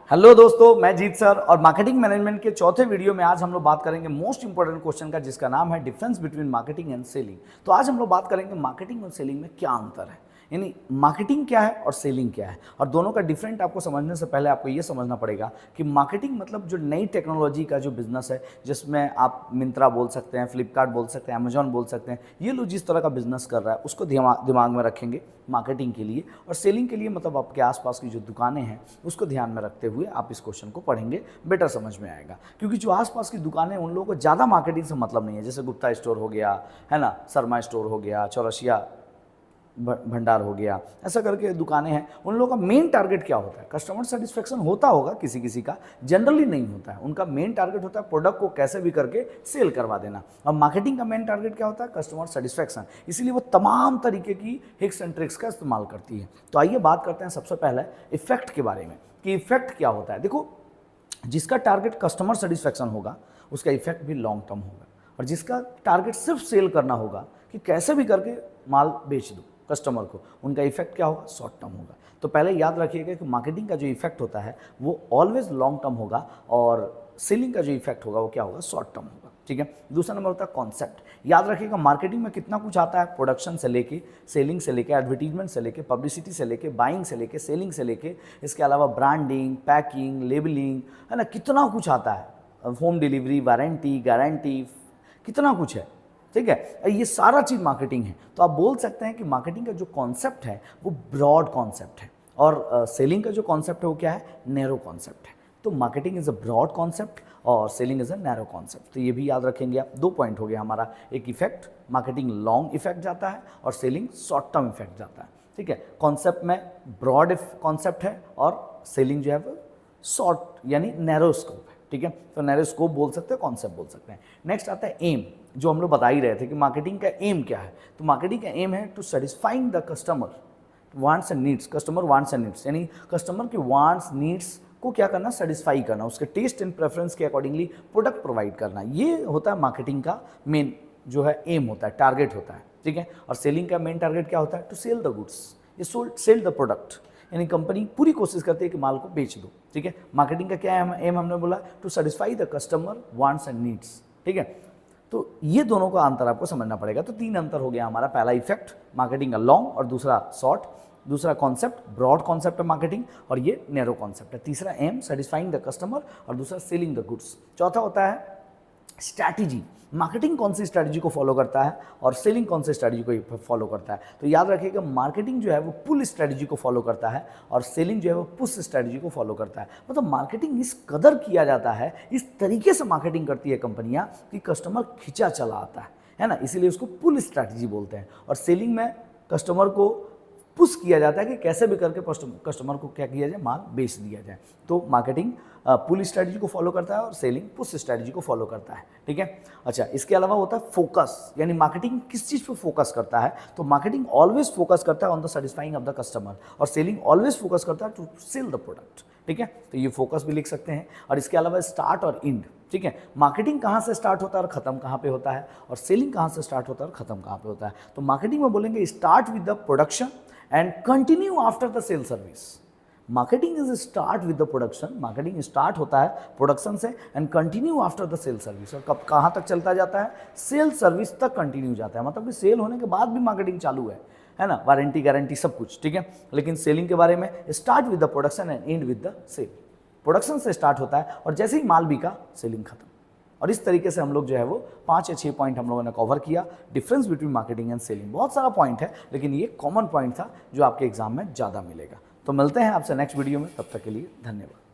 Hello दोस्तों, मैं जीत sir और मार्केटिंग मैनेजमेंट के चौथे वीडियो में आज हम लोग बात करेंगे मोस्ट इंपॉर्टेंट क्वेश्चन का, जिसका नाम है difference between marketing and selling. तो आज हम लोग बात करेंगे मार्केटिंग और सेलिंग में क्या अंतर है, यानी मार्केटिंग क्या है और सेलिंग क्या है। और दोनों का डिफरेंट आपको समझने से पहले आपको ये समझना पड़ेगा कि मार्केटिंग मतलब जो नई टेक्नोलॉजी का जो बिजनेस है, जिसमें आप मिंत्रा बोल सकते हैं, फ्लिपकार्ट बोल सकते हैं, अमेजॉन बोल सकते हैं, ये लोग जिस तरह का बिजनेस कर रहा है उसको दिमाग में रखेंगे मार्केटिंग के लिए। और सेलिंग के लिए मतलब आपके आसपास की जो दुकानें हैं उसको ध्यान में रखते हुए आप इस क्वेश्चन को पढ़ेंगे, बेटर समझ में आएगा। क्योंकि जो आसपास की दुकानें उन लोगों को ज़्यादा मार्केटिंग से मतलब नहीं है, जैसे गुप्ता स्टोर हो गया, है ना, शर्मा स्टोर हो गया, चौरसिया भंडार हो गया, ऐसा करके दुकानें हैं। उन लोगों का मेन टारगेट क्या होता है? कस्टमर सेटिस्फेक्शन होता होगा किसी किसी का, जनरली नहीं होता है। उनका मेन टारगेट होता है प्रोडक्ट को कैसे भी करके सेल करवा देना। और मार्केटिंग का मेन टारगेट क्या होता है? Customer satisfaction. इसीलिए वो तमाम तरीके की हिक्स एंड ट्रिक्स का इस्तेमाल करती है। तो आइए बात करते हैं सबसे पहले इफेक्ट के बारे में कि इफेक्ट क्या होता है। देखो, जिसका टारगेट कस्टमर सेटिस्फेक्शन होगा उसका इफेक्ट भी लॉन्ग टर्म होगा, और जिसका टारगेट सिर्फ सेल करना होगा कि कैसे भी करके माल बेच दो कस्टमर को, उनका इफेक्ट क्या होगा? शॉर्ट टर्म होगा। तो पहले याद रखिएगा कि मार्केटिंग का जो इफेक्ट होता है वो ऑलवेज लॉन्ग टर्म होगा, और सेलिंग का जो इफेक्ट होगा वो क्या होगा? शॉर्ट टर्म होगा। ठीक है। दूसरा नंबर होता है कॉन्सेप्ट। याद रखिएगा मार्केटिंग में कितना कुछ आता है, प्रोडक्शन से लेके, सेलिंग से लेके, एडवर्टीजमेंट से लेके, पब्लिसिटी से लेके, बाइंग से लेके, सेलिंग से लेके, इसके अलावा ब्रांडिंग, पैकिंग, लेबलिंग, है ना, कितना कुछ आता है, होम डिलीवरी, वारंटी, गारंटी, कितना कुछ है। ठीक है, ये सारा चीज़ मार्केटिंग है। तो आप बोल सकते हैं कि मार्केटिंग का जो कॉन्सेप्ट है वो ब्रॉड कॉन्सेप्ट है, और सेलिंग का जो कॉन्सेप्ट है वो क्या है? नैरो कॉन्सेप्ट है। तो marketing is a broad concept और selling is a narrow concept. तो ये भी याद रखेंगे आप। 2 पॉइंट हो गया हमारा, एक इफेक्ट, मार्केटिंग लॉन्ग इफेक्ट जाता है और सेलिंग शॉर्ट टर्म इफेक्ट जाता है। ठीक है, कॉन्सेप्ट में ब्रॉड कॉन्सेप्ट है और सेलिंग जो है वो शॉर्ट यानी नैरो स्कोप है। ठीक है, तो नैरो स्कोप बोल सकते हैं, कॉन्सेप्ट बोल सकते हैं। नेक्स्ट आता है एम, जो हम लोग बता ही रहे थे कि मार्केटिंग का एम क्या है। तो मार्केटिंग का एम है to satisfying the customer wants and needs. Customer wants and needs यानी कस्टमर के वांट्स नीड्स को क्या करना? सेटिस्फाई करना, उसके टेस्ट एंड प्रेफरेंस के अकॉर्डिंगली प्रोडक्ट प्रोवाइड करना। ये होता है मार्केटिंग का मेन जो है एम होता है, टारगेट होता है। ठीक है, और सेलिंग का मेन टारगेट क्या होता है? टू सेल द गुड्स, ये सेल द प्रोडक्ट, यानी कंपनी पूरी कोशिश करती है कि माल को बेच दो। ठीक है, मार्केटिंग का क्या एम हमने बोला? To satisfy the customer wants and needs. ठीक है, तो ये दोनों का अंतर आपको समझना पड़ेगा। तो 3 अंतर हो गया हमारा, पहला इफेक्ट, मार्केटिंग का लॉन्ग, और दूसरा शॉर्ट, दूसरा कॉन्सेप्ट, ब्रॉड कॉन्सेप्ट है मार्केटिंग, और ये नैरो कॉन्सेप्ट है। तीसरा एम, सेटिस्फाइंग द कस्टमर, और दूसरा सेलिंग द गुड्स। चौथा होता है स्ट्रैटेजी। मार्केटिंग कौन सी स्ट्रैटेजी को फॉलो करता है और सेलिंग कौन सी स्ट्रैटेजी को फॉलो करता है। तो याद रखिएगा मार्केटिंग जो है वो पुल स्ट्रैटेजी को फॉलो करता है और सेलिंग जो है वो पुश स्ट्रैटेजी को फॉलो करता है। मतलब मार्केटिंग इस कदर किया जाता है, इस तरीके से मार्केटिंग करती है कंपनियां कि कस्टमर खिंचा चला आता है ना, इसीलिए उसको पुल स्ट्रैटेजी बोलते हैं। और सेलिंग में कस्टमर को पुश किया जाता है कि कैसे भी करके कस्टमर को क्या किया जाए? माल बेच दिया जाए। तो मार्केटिंग पुल स्ट्रैटेजी को फॉलो करता है और सेलिंग पुश स्ट्रैटेजी को फॉलो करता है। ठीक है, अच्छा, इसके अलावा होता है फोकस, यानी मार्केटिंग किस चीज़ पे फोकस करता है? तो मार्केटिंग ऑलवेज फोकस करता है on the satisfying of the customer, और सेलिंग ऑलवेज फोकस करता है टू सेल द प्रोडक्ट। ठीक है, तो ये फोकस भी लिख सकते हैं। और इसके अलावा स्टार्ट और एंड। ठीक है, मार्केटिंग कहाँ से स्टार्ट होता है और खत्म कहाँ पे होता है, और सेलिंग कहाँ से स्टार्ट होता है और खत्म कहाँ पे होता है। तो मार्केटिंग में बोलेंगे start with the production and continue after the sale service. Marketing is start with the production, marketing start होता है प्रोडक्शन से and continue after the sale service। और कब कहाँ तक चलता जाता है? सेल सर्विस तक कंटिन्यू जाता है, मतलब कि सेल होने के बाद भी मार्केटिंग चालू है ना, वारंटी, गारंटी, सब कुछ। ठीक है, लेकिन सेलिंग के बारे में start with the production and end with the sale. Production से स्टार्ट होता है और जैसे ही माल बिका सेलिंग खत्म। और इस तरीके से हम लोग जो है वो 5 या 6 पॉइंट हम लोगों ने कवर किया, difference between marketing and selling. बहुत सारा पॉइंट है, लेकिन ये कॉमन पॉइंट था जो आपके एग्जाम में ज़्यादा मिलेगा। तो मिलते हैं आपसे नेक्स्ट वीडियो में, तब तक के लिए धन्यवाद।